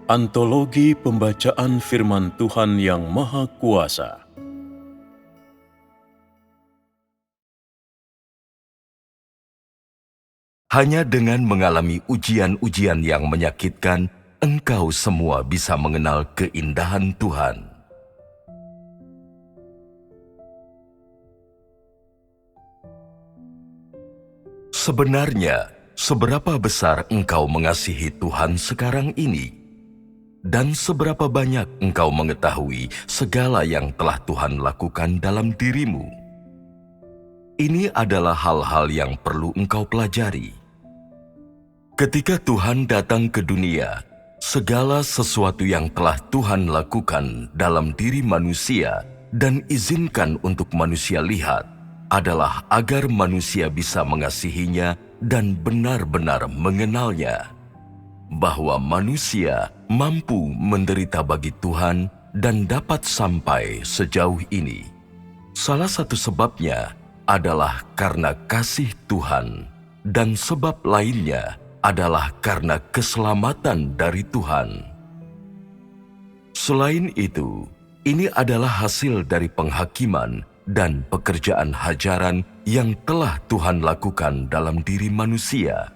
Antologi Pembacaan Firman Tuhan yang Maha Kuasa. Hanya dengan mengalami ujian-ujian yang menyakitkan, engkau semua bisa mengenal keindahan Tuhan. Sebenarnya, seberapa besar engkau mengasihi Tuhan sekarang ini? Dan seberapa banyak engkau mengetahui segala yang telah Tuhan lakukan dalam dirimu? Ini adalah hal-hal yang perlu engkau pelajari. Ketika Tuhan datang ke dunia, segala sesuatu yang telah Tuhan lakukan dalam diri manusia dan izinkan untuk manusia lihat adalah agar manusia bisa mengasihinya dan benar-benar mengenalnya. Bahwa manusia mampu menderita bagi Tuhan dan dapat sampai sejauh ini. Salah satu sebabnya adalah karena kasih Tuhan, dan sebab lainnya adalah karena keselamatan dari Tuhan. Selain itu, ini adalah hasil dari penghakiman dan pekerjaan hajaran yang telah Tuhan lakukan dalam diri manusia.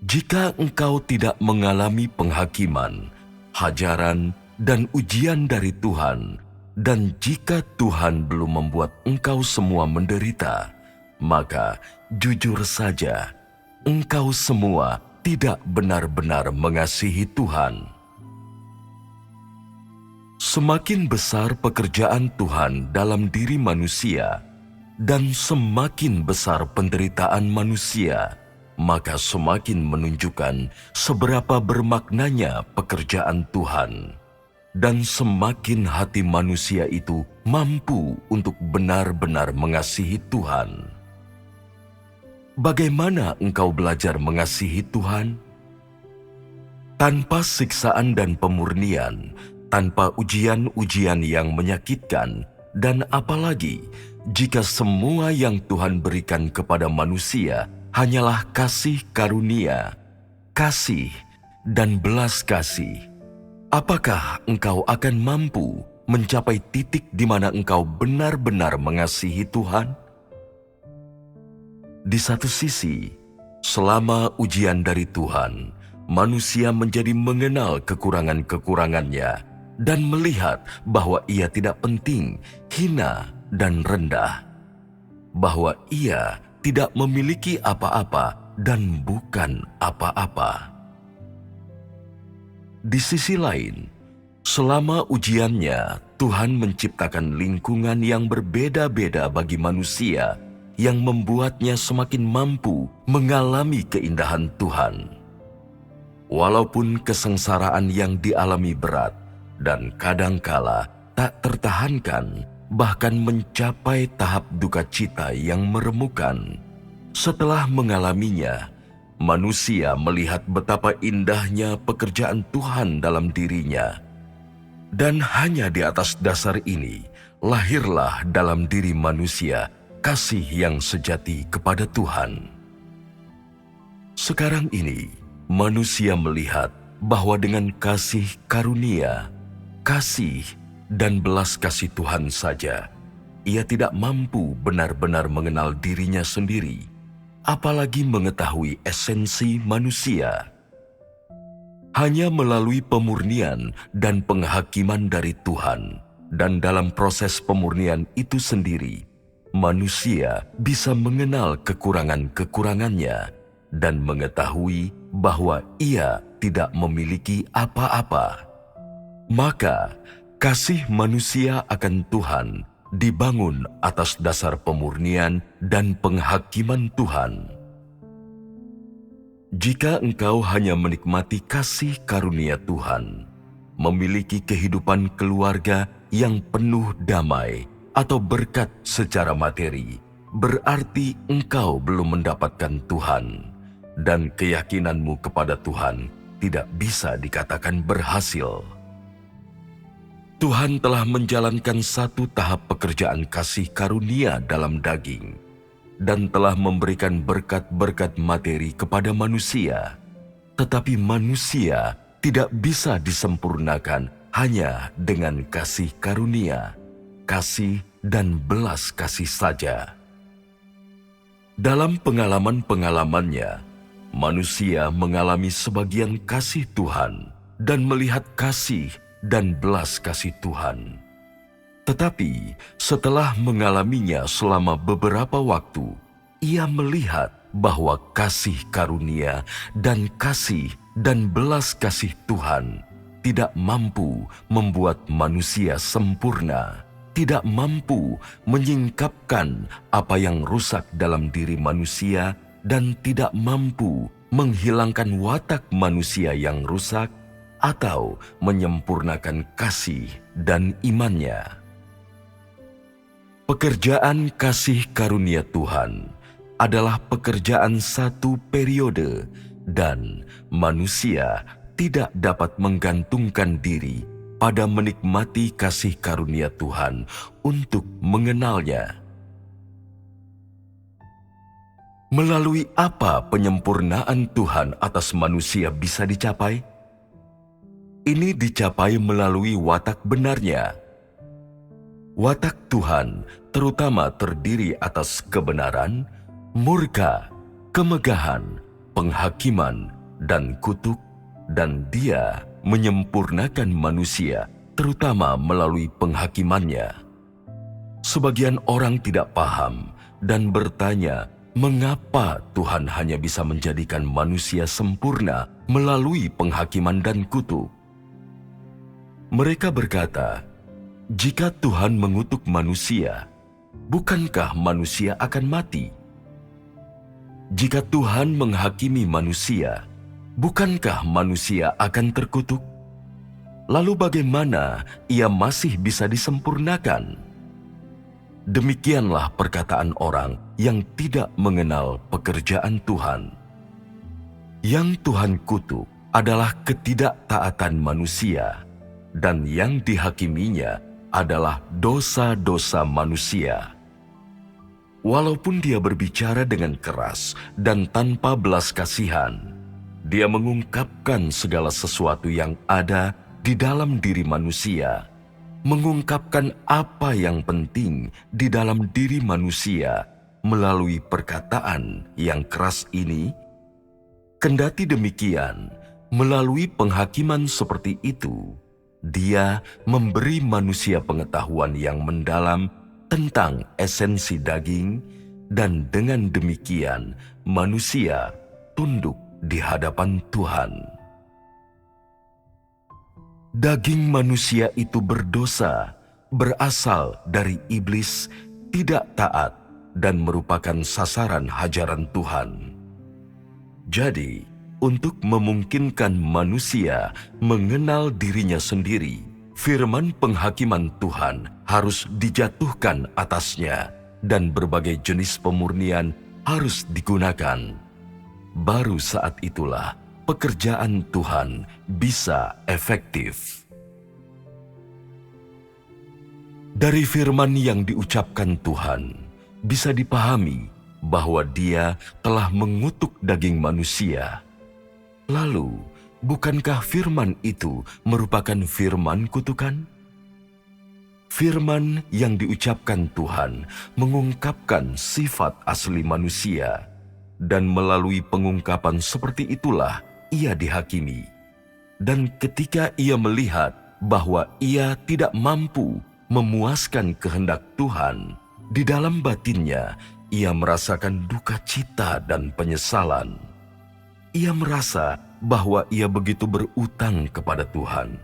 Jika engkau tidak mengalami penghakiman, hajaran, dan ujian dari Tuhan, dan jika Tuhan belum membuat engkau semua menderita, maka jujur saja, engkau semua tidak benar-benar mengasihi Tuhan. Semakin besar pekerjaan Tuhan dalam diri manusia, dan semakin besar penderitaan manusia, maka semakin menunjukkan seberapa bermaknanya pekerjaan Tuhan. Dan semakin hati manusia itu mampu untuk benar-benar mengasihi Tuhan. Bagaimana engkau belajar mengasihi Tuhan? Tanpa siksaan dan pemurnian, tanpa ujian-ujian yang menyakitkan, dan apalagi jika semua yang Tuhan berikan kepada manusia hanyalah kasih karunia, kasih, dan belas kasih. Apakah engkau akan mampu mencapai titik di mana engkau benar-benar mengasihi Tuhan? Di satu sisi, selama ujian dari Tuhan, manusia menjadi mengenal kekurangan-kekurangannya dan melihat bahwa ia tidak penting, hina, dan rendah. Bahwa ia tidak memiliki apa-apa dan bukan apa-apa. Di sisi lain, selama ujiannya, Tuhan menciptakan lingkungan yang berbeda-beda bagi manusia yang membuatnya semakin mampu mengalami keindahan Tuhan. Walaupun kesengsaraan yang dialami berat dan kadangkala tak tertahankan, bahkan mencapai tahap duka cita yang meremukan. Setelah mengalaminya, manusia melihat betapa indahnya pekerjaan Tuhan dalam dirinya. Dan hanya di atas dasar ini, lahirlah dalam diri manusia kasih yang sejati kepada Tuhan. Sekarang ini, manusia melihat bahwa dengan kasih karunia, kasih, dan belas kasih Tuhan saja, ia tidak mampu benar-benar mengenal dirinya sendiri, apalagi mengetahui esensi manusia. Hanya melalui pemurnian dan penghakiman dari Tuhan, dan dalam proses pemurnian itu sendiri, manusia bisa mengenal kekurangan-kekurangannya dan mengetahui bahwa ia tidak memiliki apa-apa. Maka, kasih manusia akan Tuhan dibangun atas dasar pemurnian dan penghakiman Tuhan. Jika engkau hanya menikmati kasih karunia Tuhan, memiliki kehidupan keluarga yang penuh damai atau berkat secara materi, berarti engkau belum mendapatkan Tuhan, dan keyakinanmu kepada Tuhan tidak bisa dikatakan berhasil. Tuhan telah menjalankan satu tahap pekerjaan kasih karunia dalam daging dan telah memberikan berkat-berkat materi kepada manusia. Tetapi manusia tidak bisa disempurnakan hanya dengan kasih karunia, kasih dan belas kasih saja. Dalam pengalaman-pengalamannya, manusia mengalami sebagian kasih Tuhan dan melihat kasih dan belas kasih Tuhan. Tetapi setelah mengalaminya selama beberapa waktu, ia melihat bahwa kasih karunia dan belas kasih Tuhan tidak mampu membuat manusia sempurna, tidak mampu menyingkapkan apa yang rusak dalam diri manusia, dan tidak mampu menghilangkan watak manusia yang rusak atau menyempurnakan kasih dan imannya. Pekerjaan kasih karunia Tuhan adalah pekerjaan satu periode, dan manusia tidak dapat menggantungkan diri pada menikmati kasih karunia Tuhan untuk mengenalnya. Melalui apa penyempurnaan Tuhan atas manusia bisa dicapai? Ini dicapai melalui watak benarnya. Watak Tuhan terutama terdiri atas kebenaran, murka, kemegahan, penghakiman, dan kutuk, dan Dia menyempurnakan manusia terutama melalui penghakimannya. Sebagian orang tidak paham dan bertanya, mengapa Tuhan hanya bisa menjadikan manusia sempurna melalui penghakiman dan kutuk? Mereka berkata, jika Tuhan mengutuk manusia, bukankah manusia akan mati? Jika Tuhan menghakimi manusia, bukankah manusia akan terkutuk? Lalu bagaimana ia masih bisa disempurnakan? Demikianlah perkataan orang yang tidak mengenal pekerjaan Tuhan. Yang Tuhan kutuk adalah ketidaktaatan manusia, dan yang dihakiminya adalah dosa-dosa manusia. Walaupun dia berbicara dengan keras dan tanpa belas kasihan, dia mengungkapkan segala sesuatu yang ada di dalam diri manusia, mengungkapkan apa yang penting di dalam diri manusia melalui perkataan yang keras ini. Kendati demikian, melalui penghakiman seperti itu, Dia memberi manusia pengetahuan yang mendalam tentang esensi daging, dan dengan demikian manusia tunduk di hadapan Tuhan. Daging manusia itu berdosa, berasal dari iblis, tidak taat, dan merupakan sasaran hajaran Tuhan. Jadi, untuk memungkinkan manusia mengenal dirinya sendiri, firman penghakiman Tuhan harus dijatuhkan atasnya, dan berbagai jenis pemurnian harus digunakan. Baru saat itulah pekerjaan Tuhan bisa efektif. Dari firman yang diucapkan Tuhan, bisa dipahami bahwa Dia telah mengutuk daging manusia. Lalu, bukankah firman itu merupakan firman kutukan? Firman yang diucapkan Tuhan mengungkapkan sifat asli manusia, dan melalui pengungkapan seperti itulah ia dihakimi. Dan ketika ia melihat bahwa ia tidak mampu memuaskan kehendak Tuhan, di dalam batinnya ia merasakan duka cita dan penyesalan. Ia merasa bahwa ia begitu berutang kepada Tuhan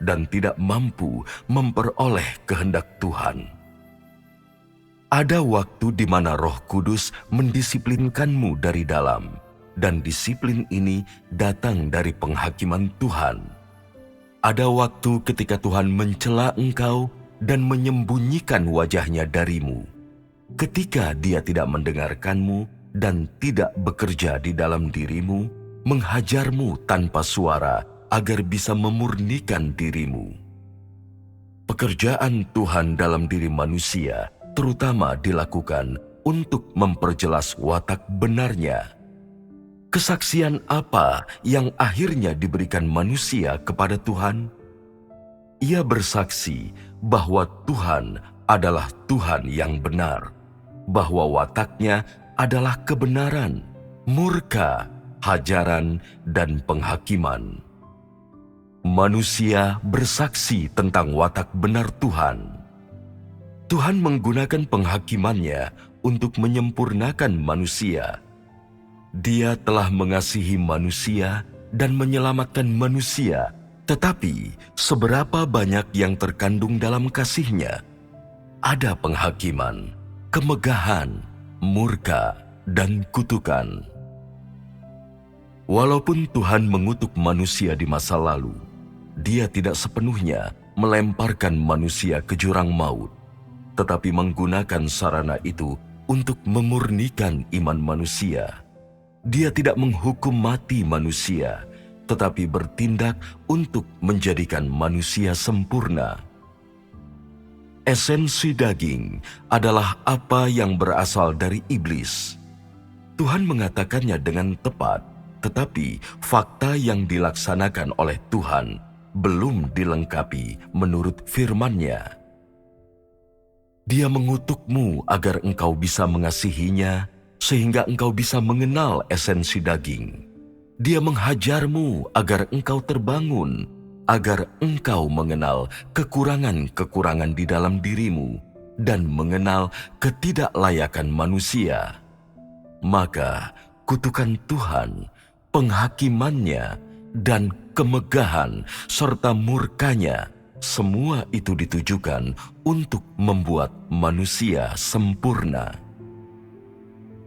dan tidak mampu memperoleh kehendak Tuhan. Ada waktu di mana Roh Kudus mendisiplinkanmu dari dalam, dan disiplin ini datang dari penghakiman Tuhan. Ada waktu ketika Tuhan mencela engkau dan menyembunyikan wajahnya darimu, ketika Dia tidak mendengarkanmu dan tidak bekerja di dalam dirimu, menghajarmu tanpa suara agar bisa memurnikan dirimu. Pekerjaan Tuhan dalam diri manusia terutama dilakukan untuk memperjelas watak benarnya. Kesaksian apa yang akhirnya diberikan manusia kepada Tuhan? Ia bersaksi bahwa Tuhan adalah Tuhan yang benar, bahwa wataknya adalah kebenaran, murka, hajaran, dan penghakiman. Manusia bersaksi tentang watak benar Tuhan. Tuhan menggunakan penghakimannya untuk menyempurnakan manusia. Dia telah mengasihi manusia dan menyelamatkan manusia, tetapi seberapa banyak yang terkandung dalam kasih-Nya? Ada penghakiman, kemegahan, murka, dan kutukan. Walaupun Tuhan mengutuk manusia di masa lalu, Dia tidak sepenuhnya melemparkan manusia ke jurang maut, tetapi menggunakan sarana itu untuk memurnikan iman manusia. Dia tidak menghukum mati manusia, tetapi bertindak untuk menjadikan manusia sempurna. Esensi daging adalah apa yang berasal dari iblis. Tuhan mengatakannya dengan tepat, tetapi fakta yang dilaksanakan oleh Tuhan belum dilengkapi menurut firman-Nya. Dia mengutukmu agar engkau bisa mengasihinya, sehingga engkau bisa mengenal esensi daging. Dia menghajarmu agar engkau terbangun, agar engkau mengenal kekurangan-kekurangan di dalam dirimu dan mengenal ketidaklayakan manusia. Maka kutukan Tuhan, penghakimannya, dan kemegahan serta murkanya, semua itu ditujukan untuk membuat manusia sempurna.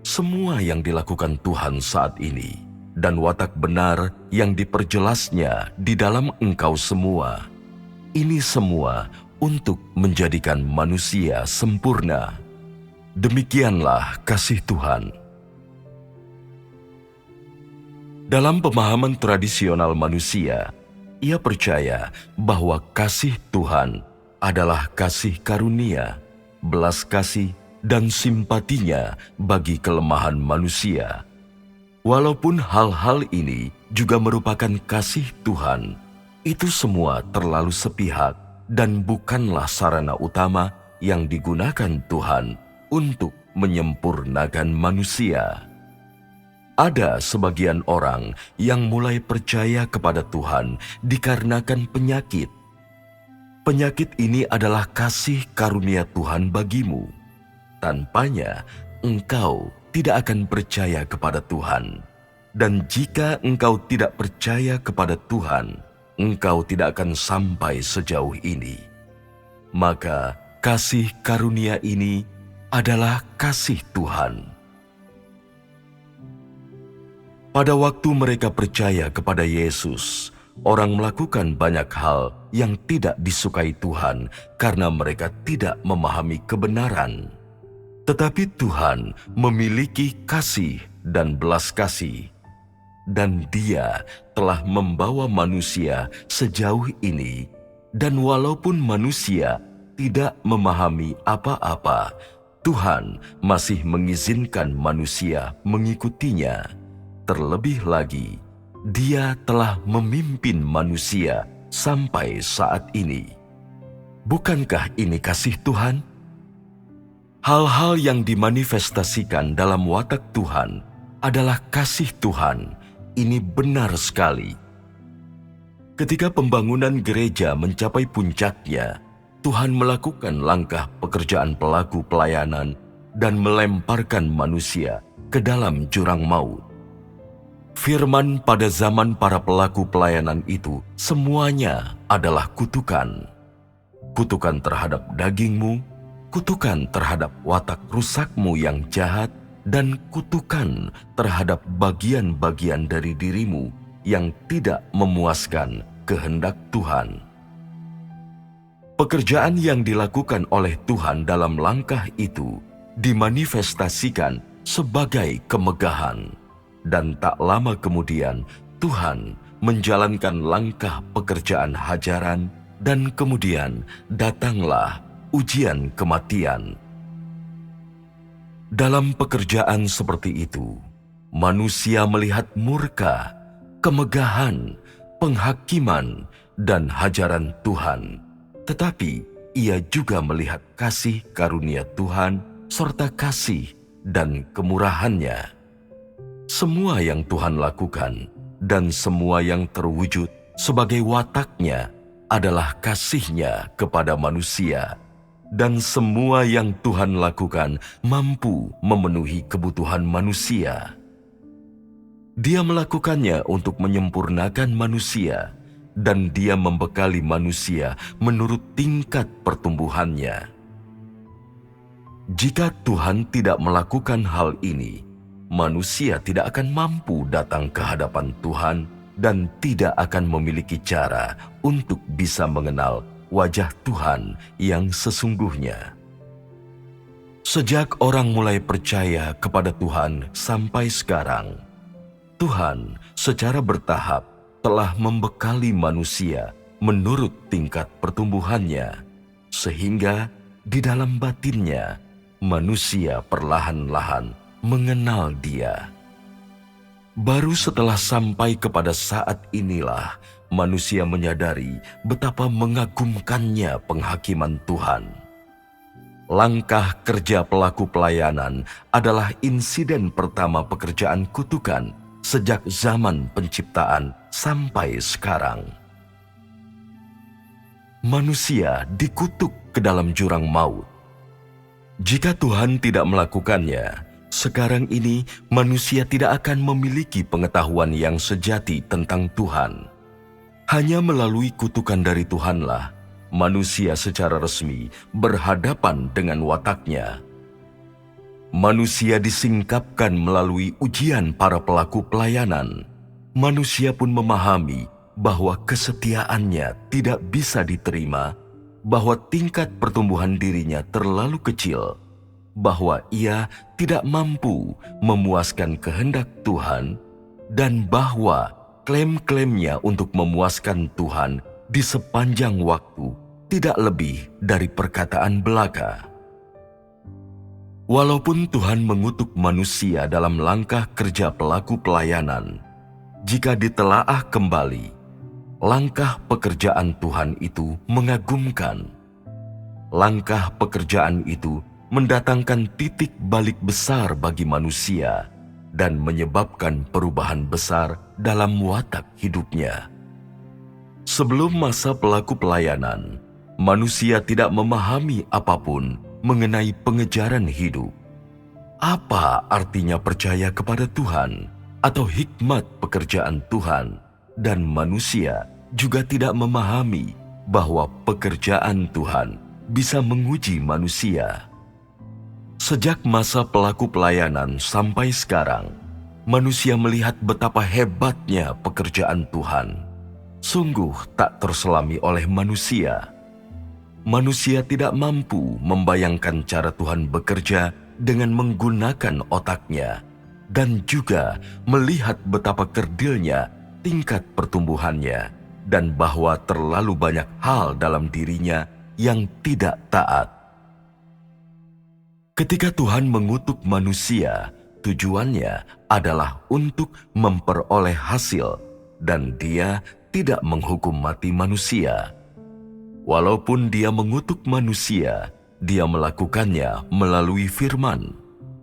Semua yang dilakukan Tuhan saat ini dan watak benar yang diperjelasnya di dalam engkau semua, ini semua untuk menjadikan manusia sempurna. Demikianlah kasih Tuhan. Dalam pemahaman tradisional manusia, ia percaya bahwa kasih Tuhan adalah kasih karunia, belas kasih, dan simpatinya bagi kelemahan manusia. Walaupun hal-hal ini juga merupakan kasih Tuhan, itu semua terlalu sepihak dan bukanlah sarana utama yang digunakan Tuhan untuk menyempurnakan manusia. Ada sebagian orang yang mulai percaya kepada Tuhan dikarenakan penyakit. Penyakit ini adalah kasih karunia Tuhan bagimu. Tanpanya, engkau tidak akan percaya kepada Tuhan. Dan jika engkau tidak percaya kepada Tuhan, engkau tidak akan sampai sejauh ini. Maka, kasih karunia ini adalah kasih Tuhan. Pada waktu mereka percaya kepada Yesus, orang melakukan banyak hal yang tidak disukai Tuhan karena mereka tidak memahami kebenaran. Tetapi Tuhan memiliki kasih dan belas kasih, dan Dia telah membawa manusia sejauh ini, dan walaupun manusia tidak memahami apa-apa, Tuhan masih mengizinkan manusia mengikutinya. Terlebih lagi, Dia telah memimpin manusia sampai saat ini. Bukankah ini kasih Tuhan? Hal-hal yang dimanifestasikan dalam watak Tuhan adalah kasih Tuhan. Ini benar sekali. Ketika pembangunan gereja mencapai puncaknya, Tuhan melakukan langkah pekerjaan pelaku pelayanan dan melemparkan manusia ke dalam jurang maut. Firman pada zaman para pelaku pelayanan itu semuanya adalah kutukan. Kutukan terhadap dagingmu, kutukan terhadap watak rusakmu yang jahat, dan kutukan terhadap bagian-bagian dari dirimu yang tidak memuaskan kehendak Tuhan. Pekerjaan yang dilakukan oleh Tuhan dalam langkah itu dimanifestasikan sebagai kemegahan. Dan tak lama kemudian, Tuhan menjalankan langkah pekerjaan hajaran, dan kemudian datanglah ujian kematian. Dalam pekerjaan seperti itu, Manusia melihat murka, kemegahan, penghakiman, dan hajaran Tuhan. Tetapi ia juga melihat kasih karunia Tuhan serta kasih dan kemurahan-Nya. Semua yang Tuhan lakukan dan semua yang terwujud sebagai watak-Nya adalah kasih-Nya kepada manusia. Dan semua yang Tuhan lakukan mampu memenuhi kebutuhan manusia. Dia melakukannya untuk menyempurnakan manusia, dan Dia membekali manusia menurut tingkat pertumbuhannya. Jika Tuhan tidak melakukan hal ini, manusia tidak akan mampu datang ke hadapan Tuhan dan tidak akan memiliki cara untuk bisa mengenal wajah Tuhan yang sesungguhnya. Sejak orang mulai percaya kepada Tuhan sampai sekarang, Tuhan secara bertahap telah membekali manusia menurut tingkat pertumbuhannya, sehingga di dalam batinnya manusia perlahan-lahan mengenal Dia. Baru setelah sampai kepada saat inilah manusia menyadari betapa mengagumkannya penghakiman Tuhan. Langkah kerja pelaku pelayanan adalah insiden pertama pekerjaan kutukan sejak zaman penciptaan sampai sekarang. Manusia dikutuk ke dalam jurang maut. Jika Tuhan tidak melakukannya, sekarang ini manusia tidak akan memiliki pengetahuan yang sejati tentang Tuhan. Hanya melalui kutukan dari Tuhanlah, manusia secara resmi berhadapan dengan watak-Nya. Manusia disingkapkan melalui ujian para pelaku pelayanan. Manusia pun memahami bahwa kesetiaannya tidak bisa diterima, bahwa tingkat pertumbuhan dirinya terlalu kecil, bahwa ia tidak mampu memuaskan kehendak Tuhan, dan bahwa klaim-klaimnya untuk memuaskan Tuhan di sepanjang waktu tidak lebih dari perkataan belaka. Walaupun Tuhan mengutuk manusia dalam langkah kerja pelaku pelayanan, jika ditelaah kembali, langkah pekerjaan Tuhan itu mengagumkan. Langkah pekerjaan itu mendatangkan titik balik besar bagi manusia dan menyebabkan perubahan besar dalam watak hidupnya. Sebelum masa pelaku pelayanan, manusia tidak memahami apapun mengenai pengejaran hidup. Apa artinya percaya kepada Tuhan atau hikmat pekerjaan Tuhan, dan manusia juga tidak memahami bahwa pekerjaan Tuhan bisa menguji manusia. Sejak masa pelaku pelayanan sampai sekarang, manusia melihat betapa hebatnya pekerjaan Tuhan. Sungguh tak terselami oleh manusia. Manusia tidak mampu membayangkan cara Tuhan bekerja dengan menggunakan otaknya, dan juga melihat betapa kerdilnya tingkat pertumbuhannya, dan bahwa terlalu banyak hal dalam dirinya yang tidak taat. Ketika Tuhan mengutuk manusia, tujuannya adalah untuk memperoleh hasil, dan Dia tidak menghukum mati manusia. Walaupun Dia mengutuk manusia, Dia melakukannya melalui firman,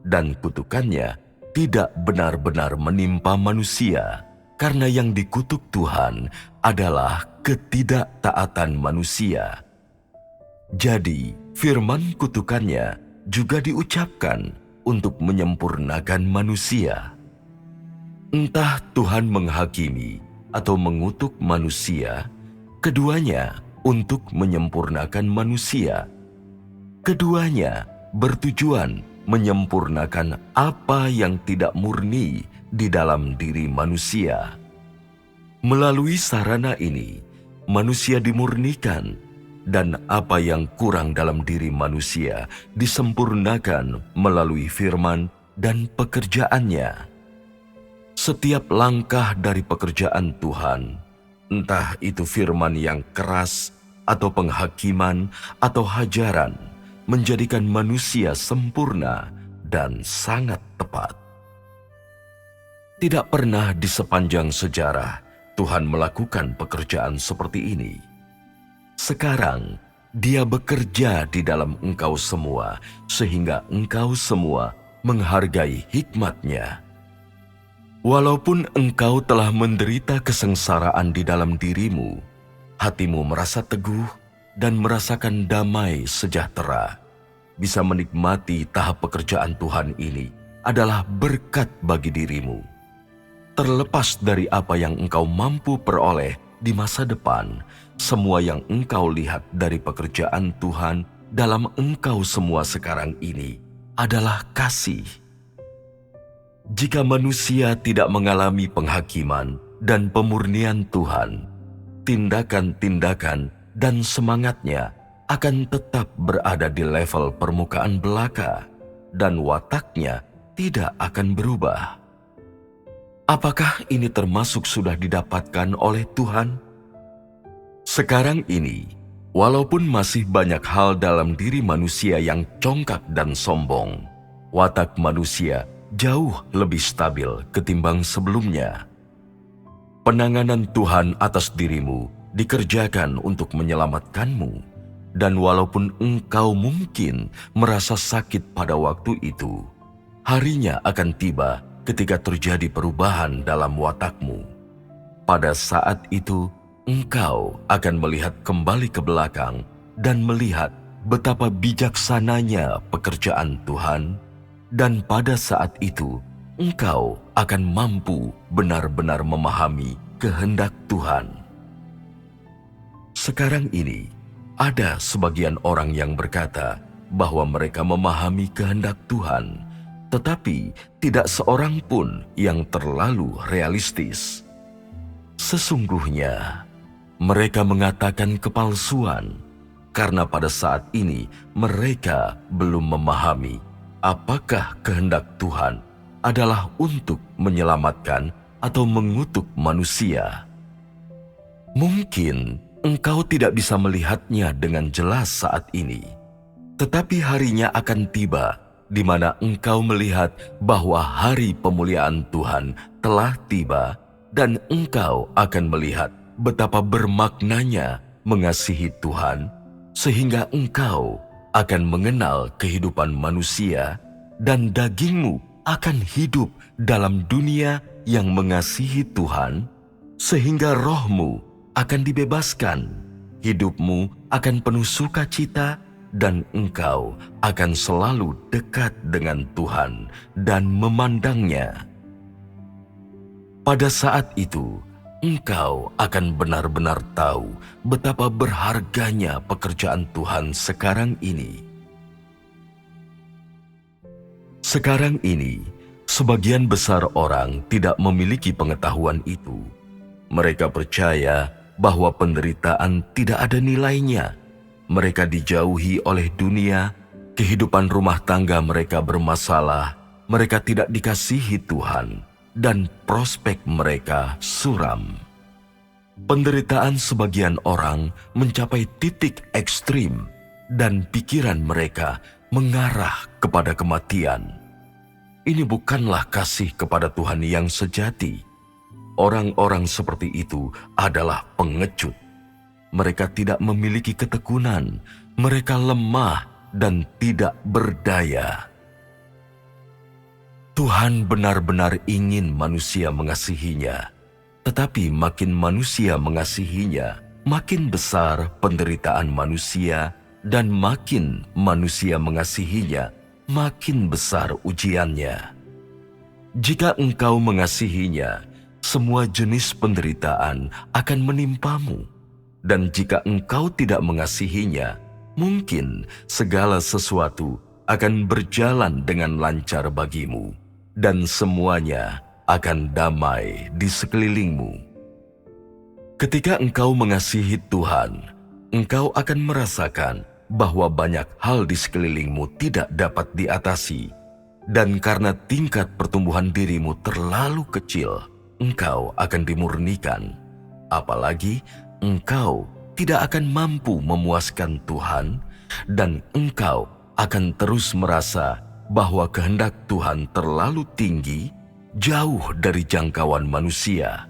dan kutukannya tidak benar-benar menimpa manusia, karena yang dikutuk Tuhan adalah ketidaktaatan manusia. Jadi, firman kutukannya juga diucapkan untuk menyempurnakan manusia. Entah Tuhan menghakimi atau mengutuk manusia, keduanya untuk menyempurnakan manusia. Keduanya bertujuan menyempurnakan apa yang tidak murni di dalam diri manusia. Melalui sarana ini, manusia dimurnikan, dan apa yang kurang dalam diri manusia disempurnakan melalui firman dan pekerjaannya. Setiap langkah dari pekerjaan Tuhan, entah itu firman yang keras atau penghakiman atau hajaran, menjadikan manusia sempurna dan sangat tepat. Tidak pernah di sepanjang sejarah Tuhan melakukan pekerjaan seperti ini. Sekarang, Dia bekerja di dalam engkau semua, sehingga engkau semua menghargai hikmat-Nya. Walaupun engkau telah menderita kesengsaraan di dalam dirimu, hatimu merasa teguh dan merasakan damai sejahtera. Bisa menikmati tahap pekerjaan Tuhan ini adalah berkat bagi dirimu. Terlepas dari apa yang engkau mampu peroleh di masa depan, semua yang engkau lihat dari pekerjaan Tuhan dalam engkau semua sekarang ini adalah kasih. Jika manusia tidak mengalami penghakiman dan pemurnian Tuhan, tindakan-tindakan dan semangatnya akan tetap berada di level permukaan belaka dan wataknya tidak akan berubah. Apakah ini termasuk sudah didapatkan oleh Tuhan? Sekarang ini, walaupun masih banyak hal dalam diri manusia yang congkak dan sombong, watak manusia jauh lebih stabil ketimbang sebelumnya. Penanganan Tuhan atas dirimu dikerjakan untuk menyelamatkanmu, dan walaupun engkau mungkin merasa sakit pada waktu itu, harinya akan tiba ketika terjadi perubahan dalam watakmu. Pada saat itu, engkau akan melihat kembali ke belakang dan melihat betapa bijaksananya pekerjaan Tuhan, dan pada saat itu, engkau akan mampu benar-benar memahami kehendak Tuhan. Sekarang ini, ada sebagian orang yang berkata bahwa mereka memahami kehendak Tuhan, tetapi tidak seorang pun yang terlalu realistis. Sesungguhnya, mereka mengatakan kepalsuan, karena pada saat ini mereka belum memahami apakah kehendak Tuhan adalah untuk menyelamatkan atau mengutuk manusia. Mungkin engkau tidak bisa melihatnya dengan jelas saat ini, tetapi harinya akan tiba di mana engkau melihat bahwa hari pemuliaan Tuhan telah tiba, dan engkau akan melihat betapa bermaknanya mengasihi Tuhan, sehingga engkau akan mengenal kehidupan manusia, dan dagingmu akan hidup dalam dunia yang mengasihi Tuhan, sehingga rohmu akan dibebaskan, hidupmu akan penuh sukacita, dan engkau akan selalu dekat dengan Tuhan dan memandangnya. Pada saat itu, engkau akan benar-benar tahu betapa berharganya pekerjaan Tuhan sekarang ini. Sekarang ini, sebagian besar orang tidak memiliki pengetahuan itu. Mereka percaya bahwa penderitaan tidak ada nilainya. Mereka dijauhi oleh dunia, kehidupan rumah tangga mereka bermasalah, mereka tidak dikasihi Tuhan, dan prospek mereka suram. Penderitaan sebagian orang mencapai titik ekstrim, dan pikiran mereka mengarah kepada kematian. Ini bukanlah kasih kepada Tuhan yang sejati. Orang-orang seperti itu adalah pengecut. Mereka tidak memiliki ketekunan, mereka lemah dan tidak berdaya. Tuhan benar-benar ingin manusia mengasihinya, tetapi makin manusia mengasihinya, makin besar penderitaan manusia, dan makin manusia mengasihinya, makin besar ujiannya. Jika engkau mengasihinya, semua jenis penderitaan akan menimpamu. Dan jika engkau tidak mengasihinya, mungkin segala sesuatu akan berjalan dengan lancar bagimu, dan semuanya akan damai di sekelilingmu. Ketika engkau mengasihi Tuhan, engkau akan merasakan bahwa banyak hal di sekelilingmu tidak dapat diatasi, dan karena tingkat pertumbuhan dirimu terlalu kecil, engkau akan dimurnikan. Apalagi engkau tidak akan mampu memuaskan Tuhan, dan engkau akan terus merasa bahwa kehendak Tuhan terlalu tinggi, jauh dari jangkauan manusia.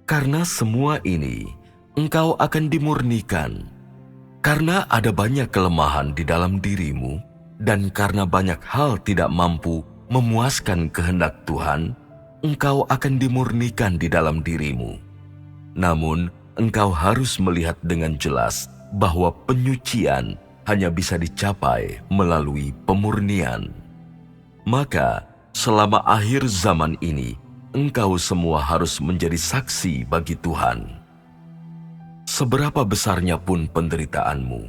Karena semua ini, engkau akan dimurnikan. Karena ada banyak kelemahan di dalam dirimu, dan karena banyak hal tidak mampu memuaskan kehendak Tuhan, engkau akan dimurnikan di dalam dirimu. Namun, engkau harus melihat dengan jelas bahwa penyucian hanya bisa dicapai melalui pemurnian. Maka, selama akhir zaman ini, engkau semua harus menjadi saksi bagi Tuhan. Seberapa besarnya pun penderitaanmu,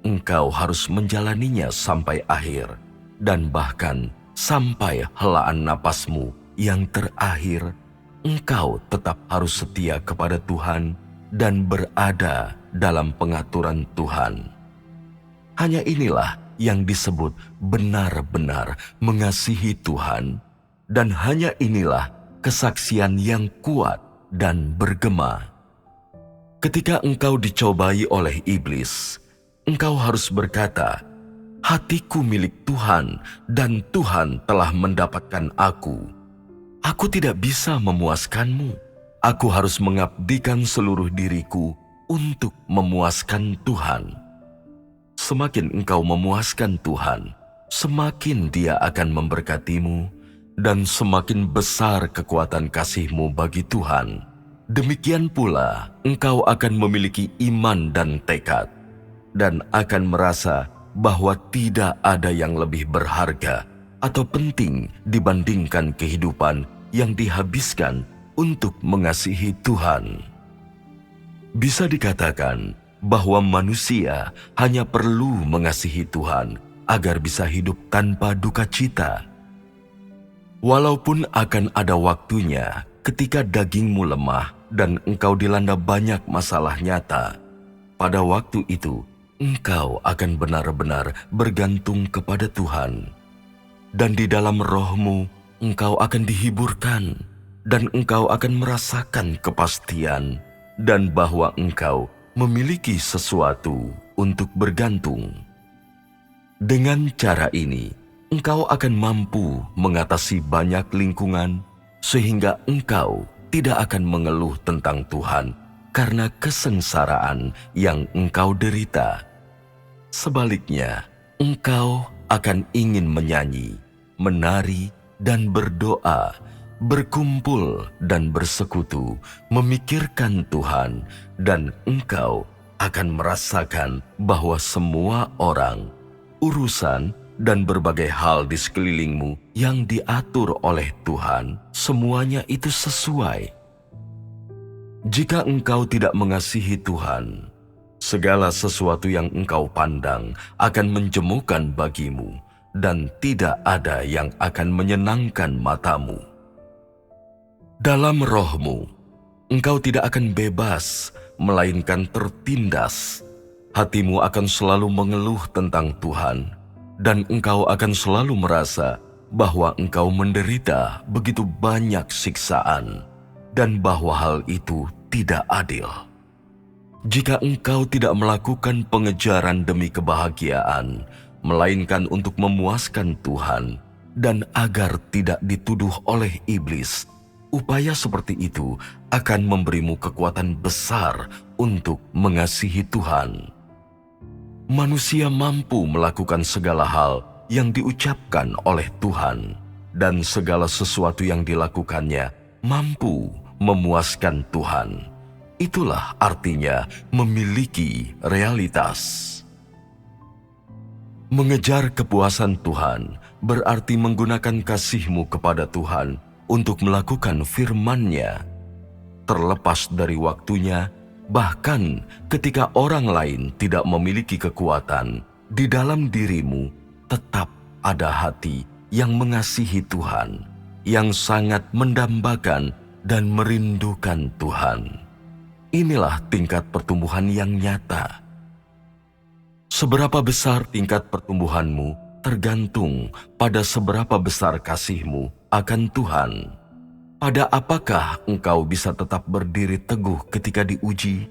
engkau harus menjalaninya sampai akhir, dan bahkan sampai helaan napasmu yang terakhir, engkau tetap harus setia kepada Tuhan dan berada dalam pengaturan Tuhan. Hanya inilah yang disebut benar-benar mengasihi Tuhan, dan hanya inilah kesaksian yang kuat dan bergema. Ketika engkau dicobai oleh iblis, engkau harus berkata, "Hatiku milik Tuhan, dan Tuhan telah mendapatkan aku. Aku tidak bisa memuaskanmu. Aku harus mengabdikan seluruh diriku untuk memuaskan Tuhan." Semakin engkau memuaskan Tuhan, semakin Dia akan memberkatimu, dan semakin besar kekuatan kasih-Mu bagi Tuhan. Demikian pula, engkau akan memiliki iman dan tekad, dan akan merasa bahwa tidak ada yang lebih berharga atau penting dibandingkan kehidupan yang dihabiskan untuk mengasihi Tuhan. Bisa dikatakan bahwa manusia hanya perlu mengasihi Tuhan agar bisa hidup tanpa duka cita. Walaupun akan ada waktunya ketika dagingmu lemah dan engkau dilanda banyak masalah nyata, pada waktu itu engkau akan benar-benar bergantung kepada Tuhan. Dan di dalam rohmu engkau akan dihiburkan, dan engkau akan merasakan kepastian dan bahwa engkau memiliki sesuatu untuk bergantung. Dengan cara ini, engkau akan mampu mengatasi banyak lingkungan, sehingga engkau tidak akan mengeluh tentang Tuhan karena kesengsaraan yang engkau derita. Sebaliknya, engkau akan ingin menyanyi, menari, dan berdoa, berkumpul dan bersekutu, memikirkan Tuhan, dan engkau akan merasakan bahwa semua orang, urusan, dan berbagai hal di sekelilingmu yang diatur oleh Tuhan, semuanya itu sesuai. Jika engkau tidak mengasihi Tuhan, segala sesuatu yang engkau pandang akan menjemukan bagimu, dan tidak ada yang akan menyenangkan matamu. Dalam rohmu, engkau tidak akan bebas, melainkan tertindas. Hatimu akan selalu mengeluh tentang Tuhan, dan engkau akan selalu merasa bahwa engkau menderita begitu banyak siksaan, dan bahwa hal itu tidak adil. Jika engkau tidak melakukan pengejaran demi kebahagiaan, melainkan untuk memuaskan Tuhan, dan agar tidak dituduh oleh iblis, upaya seperti itu akan memberimu kekuatan besar untuk mengasihi Tuhan. Manusia mampu melakukan segala hal yang diucapkan oleh Tuhan, dan segala sesuatu yang dilakukannya mampu memuaskan Tuhan. Itulah artinya memiliki realitas. Mengejar kepuasan Tuhan berarti menggunakan kasih-Mu kepada Tuhan untuk melakukan firman-Nya. Terlepas dari waktunya, bahkan ketika orang lain tidak memiliki kekuatan, di dalam dirimu tetap ada hati yang mengasihi Tuhan, yang sangat mendambakan dan merindukan Tuhan. Inilah tingkat pertumbuhan yang nyata. Seberapa besar tingkat pertumbuhanmu tergantung pada seberapa besar kasih-Mu akan Tuhan. Pada apakah engkau bisa tetap berdiri teguh ketika diuji?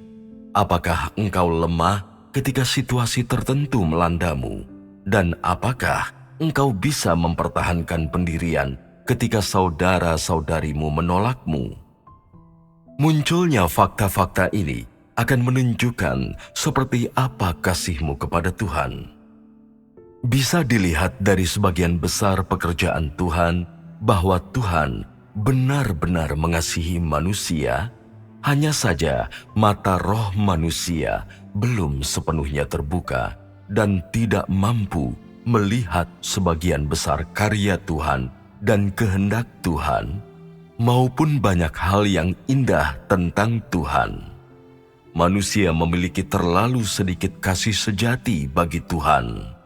Apakah engkau lemah ketika situasi tertentu melandamu? Dan apakah engkau bisa mempertahankan pendirian ketika saudara-saudarimu menolakmu. Munculnya fakta-fakta ini akan menunjukkan seperti apa kasihmu kepada Tuhan. Bisa dilihat dari sebagian besar pekerjaan Tuhan bahwa Tuhan benar-benar mengasihi manusia, hanya saja mata roh manusia belum sepenuhnya terbuka dan tidak mampu melihat sebagian besar karya Tuhan dan kehendak Tuhan, maupun banyak hal yang indah tentang Tuhan. Manusia memiliki terlalu sedikit kasih sejati bagi Tuhan.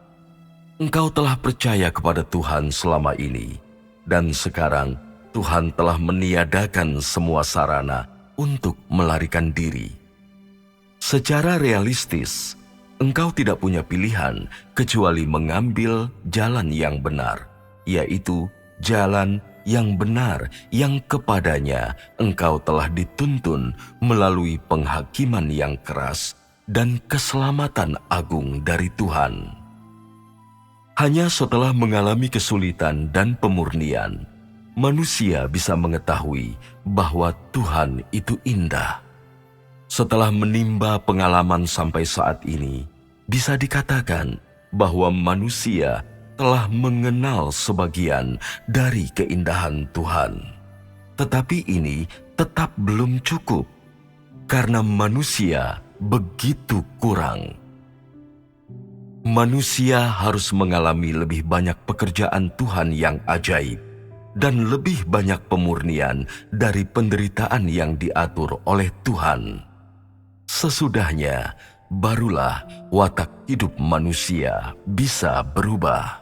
Engkau telah percaya kepada Tuhan selama ini, dan sekarang Tuhan telah meniadakan semua sarana untuk melarikan diri. Secara realistis, engkau tidak punya pilihan kecuali mengambil jalan yang benar, yaitu jalan yang benar yang kepadanya engkau telah dituntun melalui penghakiman yang keras dan keselamatan agung dari Tuhan. Hanya setelah mengalami kesulitan dan pemurnian, manusia bisa mengetahui bahwa Tuhan itu indah. Setelah menimba pengalaman sampai saat ini, bisa dikatakan bahwa manusia telah mengenal sebagian dari keindahan Tuhan. Tetapi ini tetap belum cukup, karena manusia begitu kurang. Manusia harus mengalami lebih banyak pekerjaan Tuhan yang ajaib dan lebih banyak pemurnian dari penderitaan yang diatur oleh Tuhan. Sesudahnya, barulah watak hidup manusia bisa berubah.